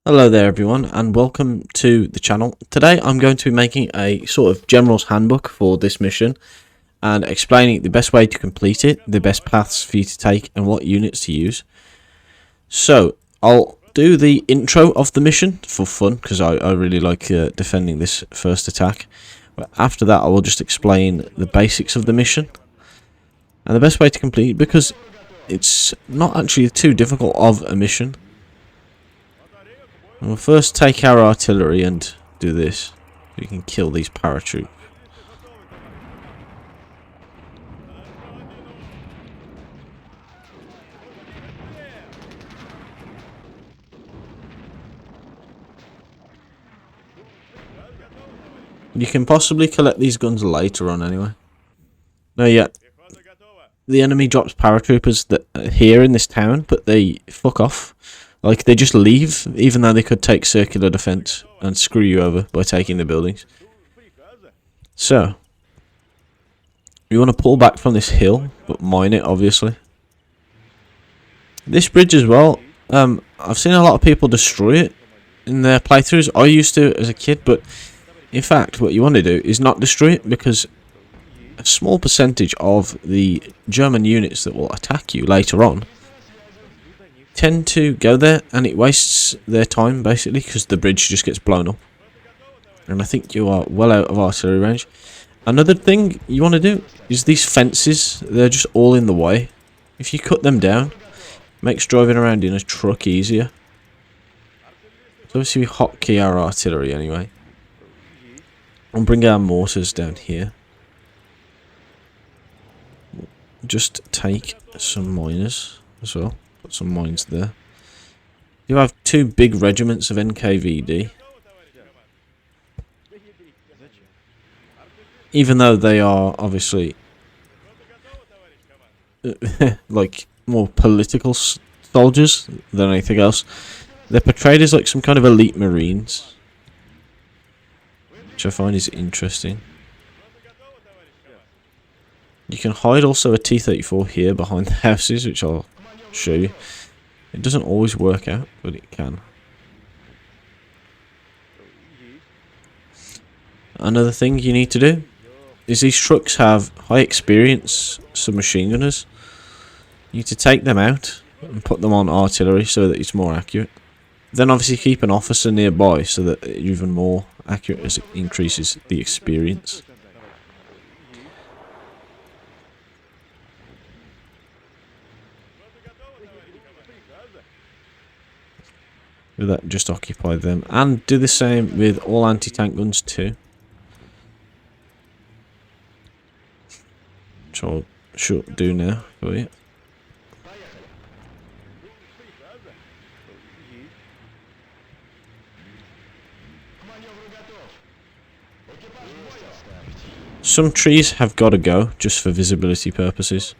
Hello there everyone and welcome to the channel. Today I'm going to be making a sort of general's handbook for this mission and explaining the best way to complete it, the best paths for you to take and what units to use. So I'll do the intro of the mission for fun because I really like defending this first attack. But after that I will just explain the basics of the mission and the best way to complete it because it's not actually too difficult of a mission. We'll first take our artillery and do this. We can kill these paratroops. You can possibly collect these guns later on anyway. No, yeah. The enemy drops paratroopers that are here in this town, but they fuck off. Like, they just leave, even though they could take circular defense and screw you over by taking the buildings. So, we want to pull back from this hill, but mine it, obviously. This bridge as well, I've seen a lot of people destroy it in their playthroughs. I used to as a kid, but in fact, what you want to do is not destroy it because a small percentage of the German units that will attack you later on tend to go there, and it wastes their time basically because the bridge just gets blown up. And I think you are well out of artillery range. Another thing you want to do is these fences, they're just all in the way. If you cut them down, makes driving around in a truck easier. So obviously we hotkey our artillery anyway. And bring our mortars down here. Just take some miners as well. Put some mines there. You have two big regiments of NKVD. Even though they are obviously like more political soldiers than anything else, they're portrayed as like some kind of elite marines, which I find is interesting. You can hide also a T-34 here behind the houses, which I'll show you. It doesn't always work out, but it can. Another thing you need to do is these trucks have high experience submachine gunners. You need to take them out and put them on artillery so that it's more accurate. Then obviously keep an officer nearby so that it's even more accurate as it increases the experience. With that, just occupy them and do the same with all anti-tank guns too. Which I'll do now for you. Some trees have got to go just for visibility purposes.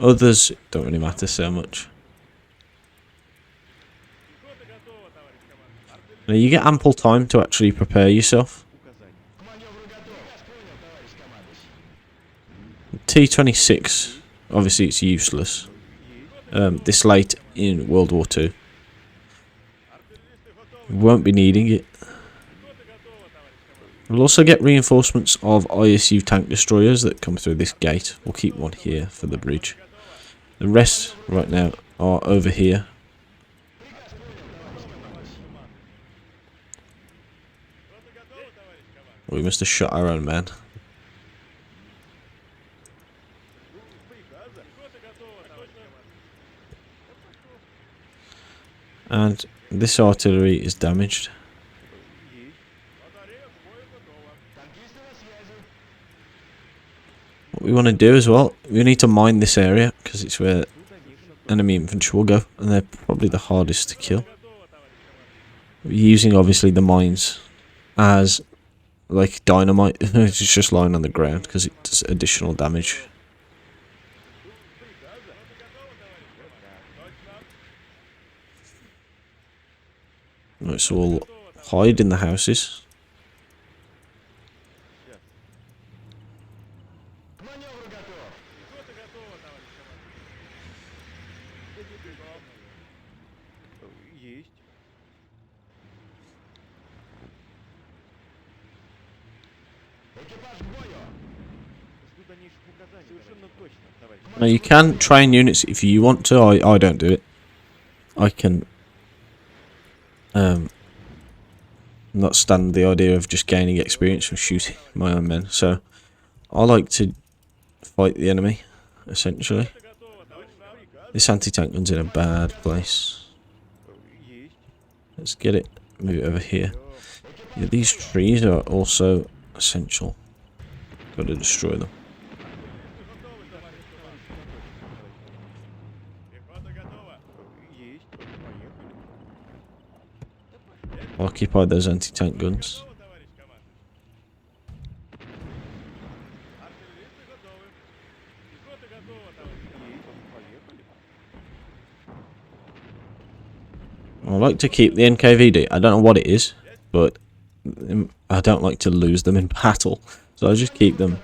Others don't really matter so much. Now you get ample time to actually prepare yourself. T-26, obviously it's useless this late in World War II. We won't be needing it. We'll also get reinforcements of ISU tank destroyers that come through this gate. We'll keep one here for the bridge. The rest right now are over here. We must have shot our own man. And this artillery is damaged. What we want to do as well, we need to mine this area because it's where enemy infantry will go, and they're probably the hardest to kill. We're using obviously the mines as like dynamite. It's just lying on the ground because it does additional damage. Right, so we'll hide in the houses. Now you can train units if you want to. I don't do it. I can not stand the idea of just gaining experience from shooting my own men. So I like to fight the enemy, essentially. This anti-tank gun's in a bad place. Let's get it. Move it over here. Yeah, these trees are also essential. Got to destroy them. Occupy those anti-tank guns. I like to keep the NKVD. I don't know what it is, but I don't like to lose them in battle. So I just keep them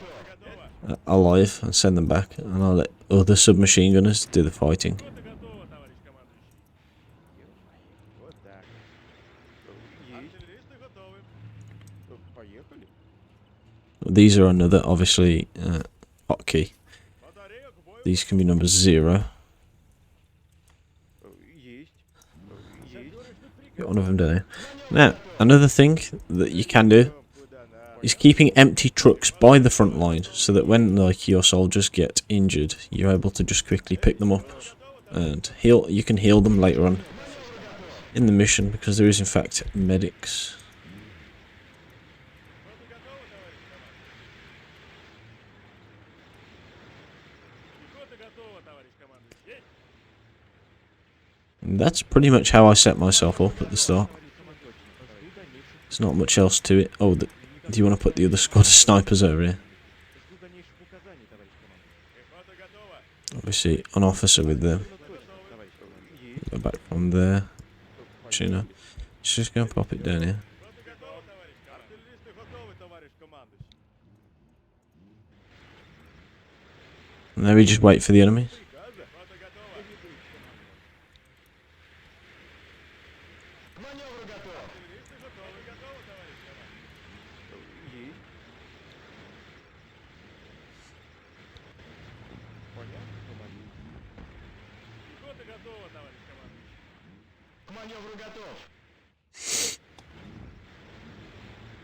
alive and send them back. And I'll let other submachine gunners do the fighting. These are another, obviously, hotkey. These can be numbers 0. Got one of them down here. Now, another thing that you can do is keeping empty trucks by the front line, so that when like your soldiers get injured, you're able to just quickly pick them up and heal. You can heal them later on in the mission, because there is in fact medics. And that's pretty much how I set myself up at the start. There's not much else to it. Oh, do you want to put the other squad of snipers over here? Obviously, an officer with them. Go back from there. Actually, no. Just go and pop it down here. And then we just wait for the enemies.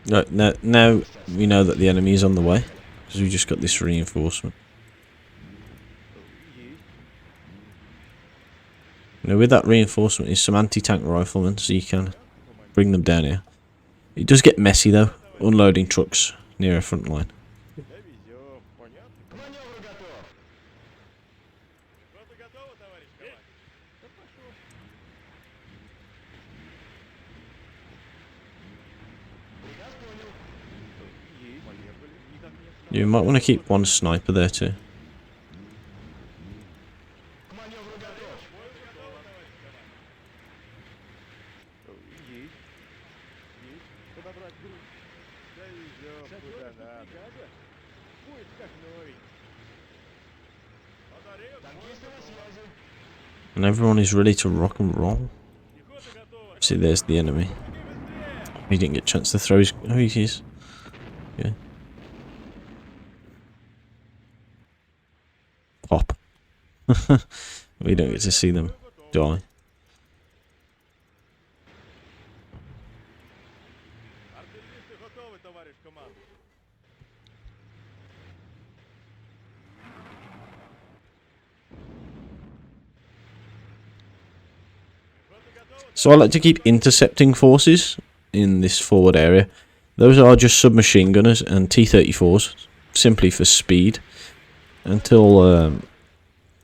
Right, now we know that the enemy is on the way, because we just got this reinforcement. Now with that reinforcement is some anti-tank riflemen, so you can bring them down here. It does get messy though, unloading trucks near a front line. You might want to keep one sniper there too. And everyone is ready to rock and roll. See, there's the enemy. He didn't get a chance to throw his... Oh, he is. Yeah. Pop. We don't get to see them die. So I like to keep intercepting forces in this forward area. Those are just submachine gunners and T-34s, simply for speed, until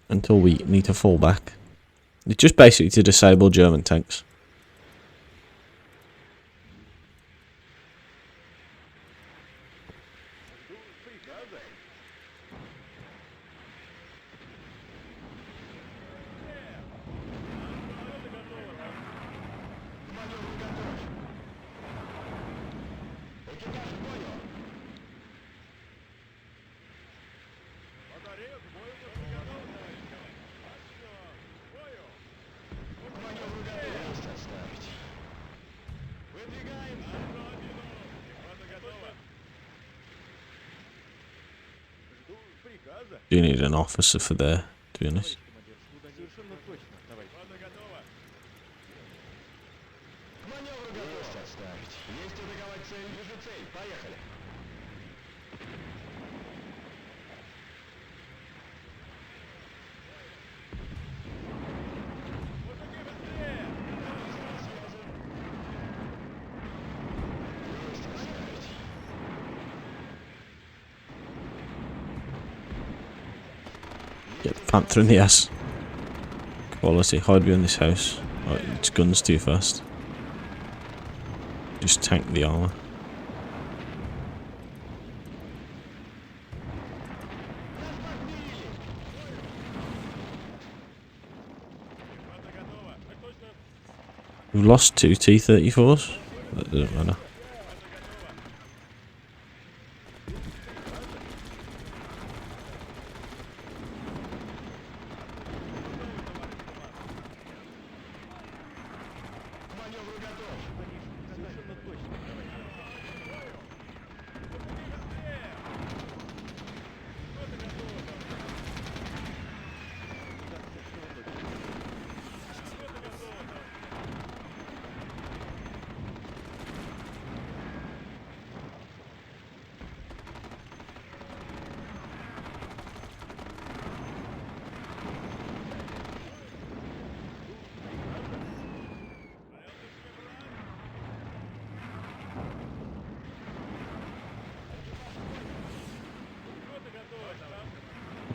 we need to fall back. It's just basically to disable German tanks. You need an officer for there, to be honest. Get the panther in the ass. Quality. Hide behind this house. Right, its gun's too fast. Just tank the armor. We've lost 2 T-34s. That doesn't matter.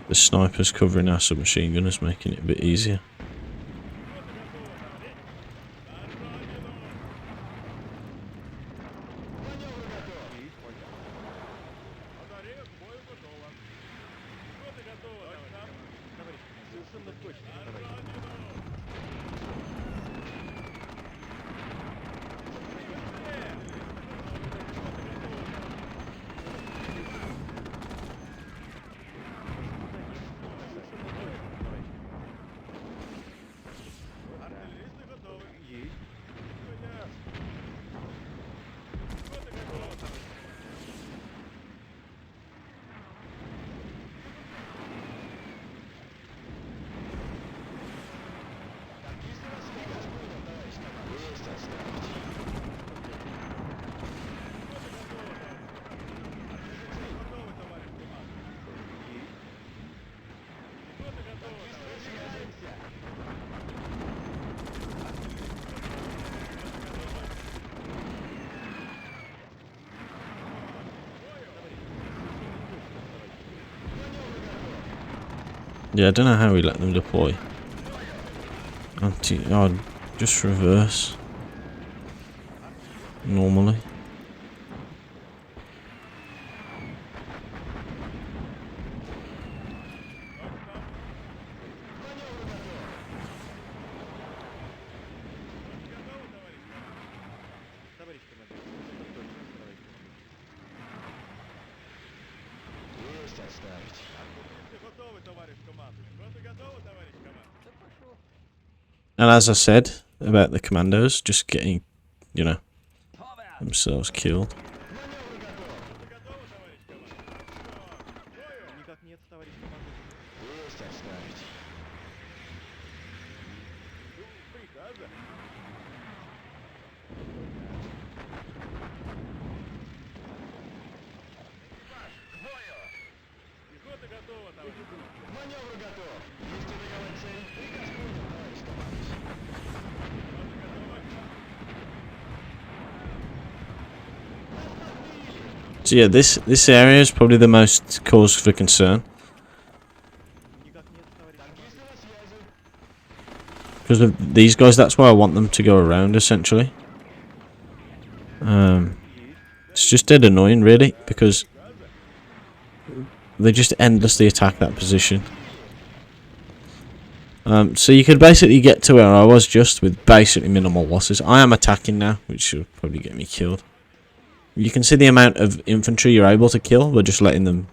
The snipers covering our submachine gunners, making it a bit easier. Yeah, I don't know how we let them deploy. Oh, just reverse. Normally. And as I said about the commandos, just getting, you know, themselves killed. So yeah, this area is probably the most cause for concern. Because of these guys, that's why I want them to go around, essentially. It's just dead annoying, really, because they just endlessly attack that position. So you could basically get to where I was just with basically minimal losses. I am attacking now, which should probably get me killed. You can see the amount of infantry you're able to kill by just letting them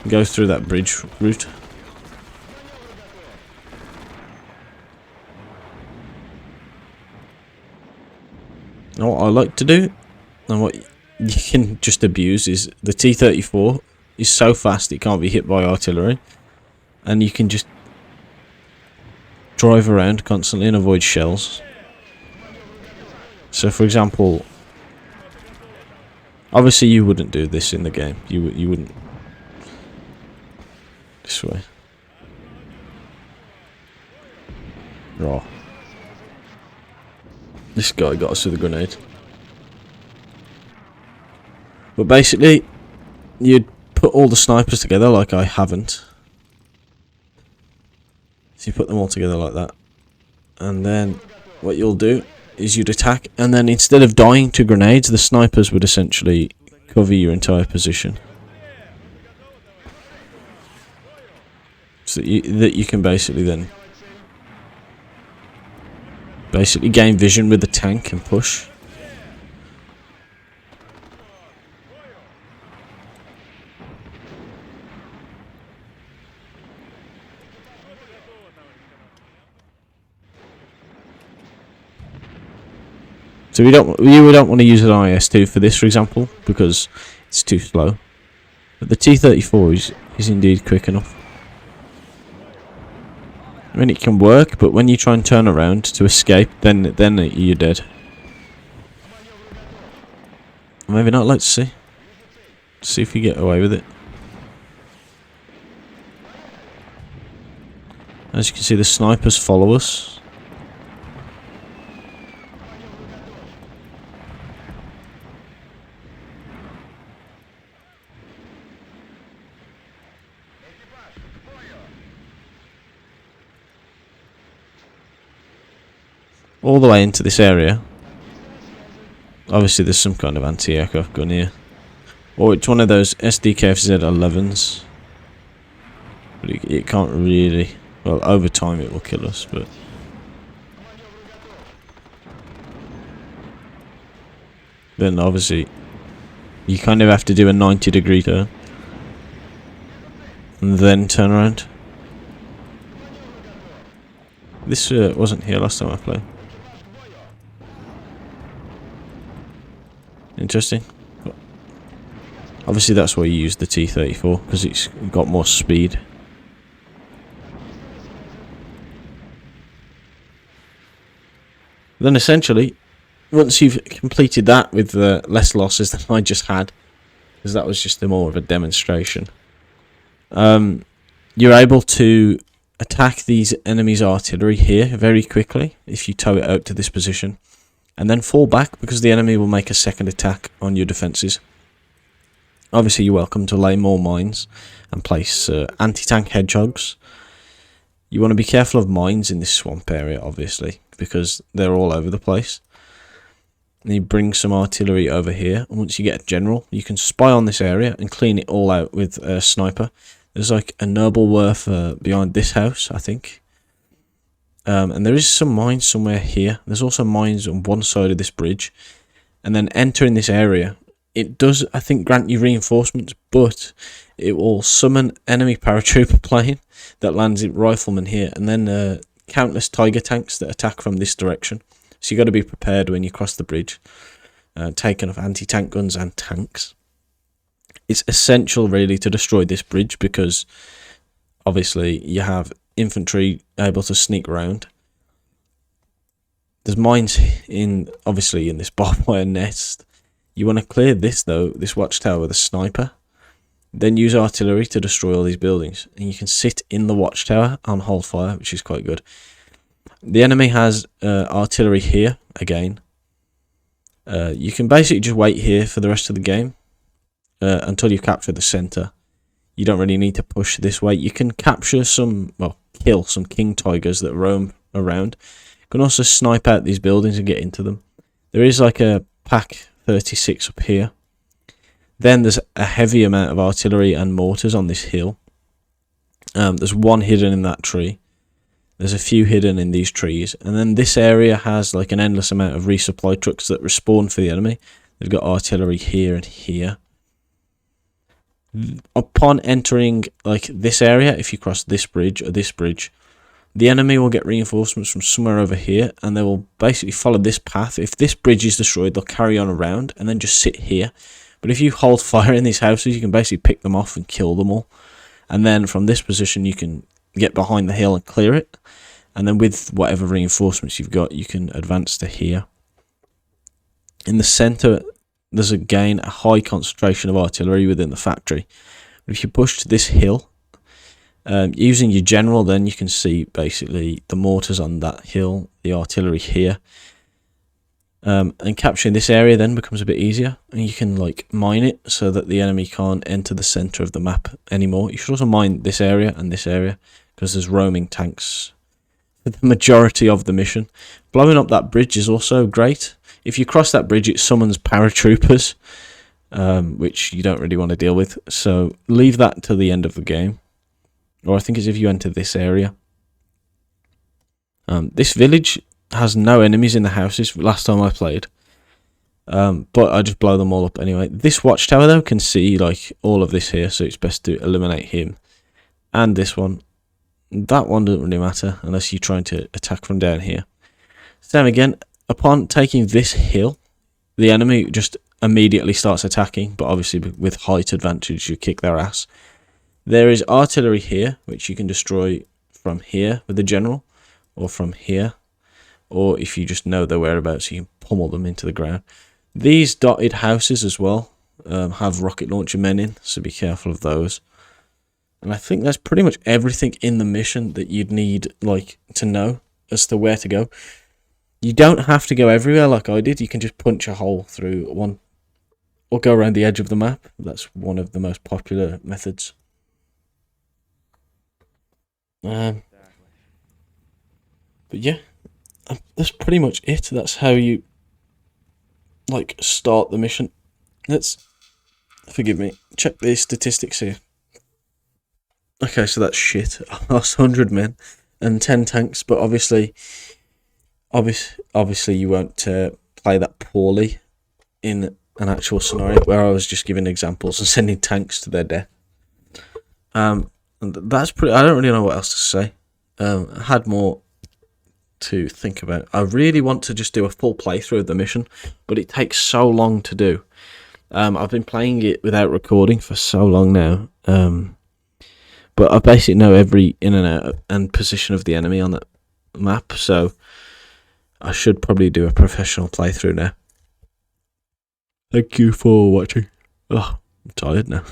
go through that bridge route. Now what I like to do, and what you can just abuse, is the T-34 is so fast it can't be hit by artillery, and you can just drive around constantly and avoid shells. So for example, obviously you wouldn't do this in the game. You wouldn't. This way. Raw. This guy got us with a grenade. But basically, you'd put all the snipers together like I haven't. So you put them all together like that. And then what you'll do is you'd attack, and then instead of dying to grenades, the snipers would essentially cover your entire position. So that you can basically then gain vision with the tank and push. So we don't want to use an IS-2 for this, for example, because it's too slow. But the T-34 is indeed quick enough. I mean, it can work, but when you try and turn around to escape, then you're dead. Maybe not. Let's see. See if we get away with it. As you can see, the snipers follow us. All the way into this area. Obviously there's some kind of anti-aircraft gun here. Or it's one of those SDKFZ-11s. But it can't really... Well, over time it will kill us, but... Then obviously you kind of have to do a 90-degree turn. And then turn around. This wasn't here last time I played. Interesting. Obviously that's why you use the T-34, because it's got more speed. Then essentially, once you've completed that with less losses than I just had, because that was just more of a demonstration, you're able to attack these enemies' artillery here very quickly if you tow it out to this position. And then fall back, because the enemy will make a second attack on your defences. Obviously you're welcome to lay more mines and place anti-tank hedgehogs. You want to be careful of mines in this swamp area, obviously, because they're all over the place. And you bring some artillery over here, and once you get a general, you can spy on this area and clean it all out with a sniper. There's like a noble worth behind this house, I think. And there is some mines somewhere here. There's also mines on one side of this bridge. And then entering this area, it does, I think, grant you reinforcements, but it will summon enemy paratrooper plane that lands in riflemen here, and then countless Tiger tanks that attack from this direction. So you got to be prepared when you cross the bridge. Take enough anti-tank guns and tanks. It's essential, really, to destroy this bridge, because obviously you have infantry able to sneak around. There's mines obviously in this barbed wire nest. You want to clear this though, this watchtower with a sniper. Then use artillery to destroy all these buildings. And you can sit in the watchtower and hold fire, which is quite good. The enemy has artillery here again. You can basically just wait here for the rest of the game until you capture the centre. You don't really need to push this way. You can capture some, well, kill some king tigers that roam around. You can also snipe out these buildings and get into them. There is like a Pack 36 up here. Then there's a heavy amount of artillery and mortars on this hill. There's one hidden in that tree. There's a few hidden in these trees. And then this area has like an endless amount of resupply trucks that respawn for the enemy. They've got artillery here and here. Upon entering like this area, if you cross this bridge or this bridge, the enemy will get reinforcements from somewhere over here, and they will basically follow this path. If this bridge is destroyed, they'll carry on around and then just sit here. But But if you hold fire in these houses, you can basically pick them off and kill them all. And then from this position, you can get behind the hill and clear it. And then with whatever reinforcements you've got, you can advance to here. In the centre, there's again a high concentration of artillery within the factory. But if you push to this hill, using your general, then you can see basically the mortars on that hill, the artillery here. And capturing this area then becomes a bit easier, and you can like mine it so that the enemy can't enter the center of the map anymore. You should also mine this area and this area because there's roaming tanks for the majority of the mission. Blowing up that bridge is also great. If you cross that bridge, it summons paratroopers, which you don't really want to deal with, so leave that to the end of the game, or I think it's if you enter this area. This village has no enemies in the houses last time I played, but I just blow them all up anyway. This watchtower though can see like all of this here, so it's best to eliminate him. And this one, that one doesn't really matter unless you're trying to attack from down here. Same again, upon taking this hill, the enemy just immediately starts attacking, but obviously with height advantage you kick their ass. There is artillery here which you can destroy from here with the general, or from here, or if you just know their whereabouts, you can pummel them into the ground. These dotted houses as well have rocket launcher men in, so be careful of those. And I think that's pretty much everything in the mission that you'd need like to know as to where to go. You don't have to go everywhere like I did. You can just punch a hole through one, or go around the edge of the map. That's one of the most popular methods. But yeah, that's pretty much it. That's how you like start the mission. Let's, forgive me, check the statistics here. Okay, so that's shit. I lost 100 men and 10 tanks, but obviously you won't play that poorly in an actual scenario where I was just giving examples and sending tanks to their death. And that's pretty. I don't really know what else to say. I had more to think about. I really want to just do a full playthrough of the mission, but it takes so long to do. I've been playing it without recording for so long now, but I basically know every in and out and position of the enemy on that map, so I should probably do a professional playthrough now. Thank you for watching. Oh, I'm tired now.